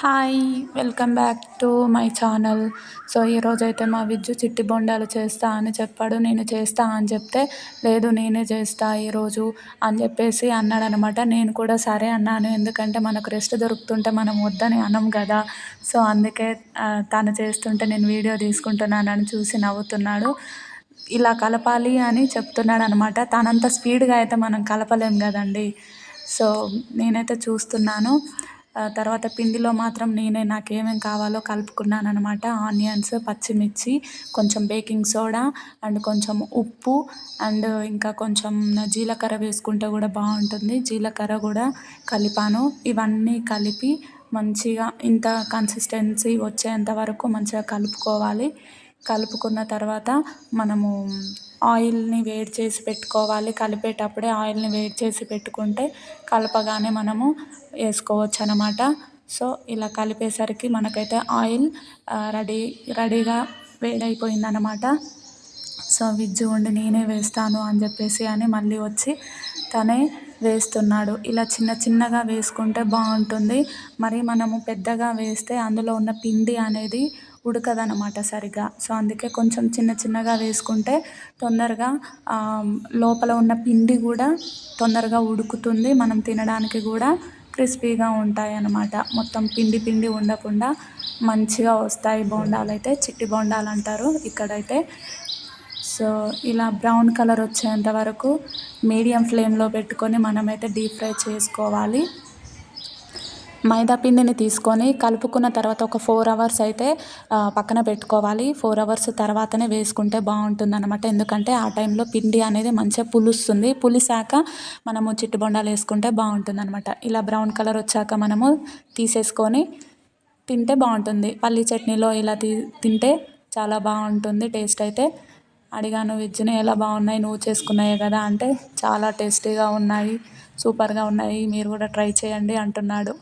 Hi! Welcome back to my channel. So, ఈరోజైతే మా విజ్జు చిట్టి బొండాలు చేస్తా అని చెప్పాడు. నేను చేస్తా అని చెప్తే, లేదు నేనే చేస్తా ఈరోజు అని చెప్పేసి అన్నాడనమాట. నేను కూడా సరే అన్నాను. ఎందుకంటే మనకు రెస్ట్ దొరుకుతుంటే మనం వద్దని అనం కదా! సో, అందుకే తను చేస్తుంటే నేను వీడియో తీసుకుంటున్నానని చూసి నవ్వుతున్నాడు. ఇలా కలపాలి అని చెప్తున్నాడనమాట. తనంత స్పీడ్‌గా అయితే మనం కలపలేం కదండీ! సో, నేనైతే చూస్తున్నాను. తర్వాత పిండిలో మాత్రం నేనే నాకేమేం కావాలో కలుపుకున్నాననమాట. ఆనియన్స్, పచ్చిమిర్చి, కొంచెం బేకింగ్ సోడా అండ్ కొంచెం ఉప్పు అండ్ ఇంకా కొంచెం జీలకర్ర వేసుకుంటే కూడా బాగుంటుంది. జీలకర్ర కూడా కలిపాను. ఇవన్నీ కలిపి మంచిగా ఇంత కన్సిస్టెన్సీ వచ్చేంత వరకు మంచిగా కలుపుకోవాలి. కలుపుకున్న తర్వాత మనము ఆయిల్ని వేడి చేసి పెట్టుకోవాలి. కలిపేటప్పుడే ఆయిల్ని వేడి చేసి పెట్టుకుంటే కలపగానే మనము వేసుకోవచ్చనమాట. సో, ఇలా కలిపేసరికి మనకైతే ఆయిల్ రెడీగా వేడైపోయిందనమాట. సో, విజ్జు ఉండి నేనే వేస్తాను అని చెప్పేసి అని మళ్ళీ వచ్చి తనే వేస్తున్నాడు. ఇలా చిన్న చిన్నగా వేసుకుంటే బాగుంటుంది. మరి మనము పెద్దగా వేస్తే అందులో ఉన్న పిండి అనేది ఉడకదనమాట సరిగ్గా. సో, అందుకే కొంచెం చిన్న చిన్నగా వేసుకుంటే తొందరగా లోపల ఉన్న పిండి కూడా తొందరగా ఉడుకుతుంది. మనం తినడానికి కూడా క్రిస్పీగా ఉంటాయన్నమాట. మొత్తం పిండి పిండి ఉండకుండా మంచిగా వస్తాయి బోండాలైతే. చిట్టి బోండాలు అంటారు ఇక్కడైతే. సో, ఇలా బ్రౌన్ కలర్ వచ్చేంత వరకు మీడియం ఫ్లేమ్లో పెట్టుకొని మనమైతే డీప్ ఫ్రై చేసుకోవాలి. మైదా పిండిని తీసుకొని కలుపుకున్న తర్వాత ఒక 4 అవర్స్ అయితే పక్కన పెట్టుకోవాలి. 4 అవర్స్ తర్వాతనే వేసుకుంటే బాగుంటుందన్నమాట. ఎందుకంటే ఆ టైంలో పిండి అనేది మంచిగా పులుస్తుంది. పులిసాక మనము చిట్టి బొండాలు వేసుకుంటే బాగుంటుందన్నమాట. ఇలా బ్రౌన్ కలర్ వచ్చాక మనము తీసేసుకొని తింటే బాగుంటుంది. పల్లీ చట్నీలో ఇలా తింటే చాలా బాగుంటుంది టేస్ట్ అయితే. అడిగాను విజ్జుని, ఎలా బాగున్నాయి నువ్వు చేసుకున్నాయే కదా అంటే, చాలా టేస్టీగా ఉన్నాయి, సూపర్గా ఉన్నాయి, మీరు కూడా ట్రై చేయండి అంటున్నాడు.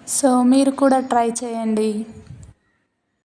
సో, మీరు కూడా ట్రై చేయండి.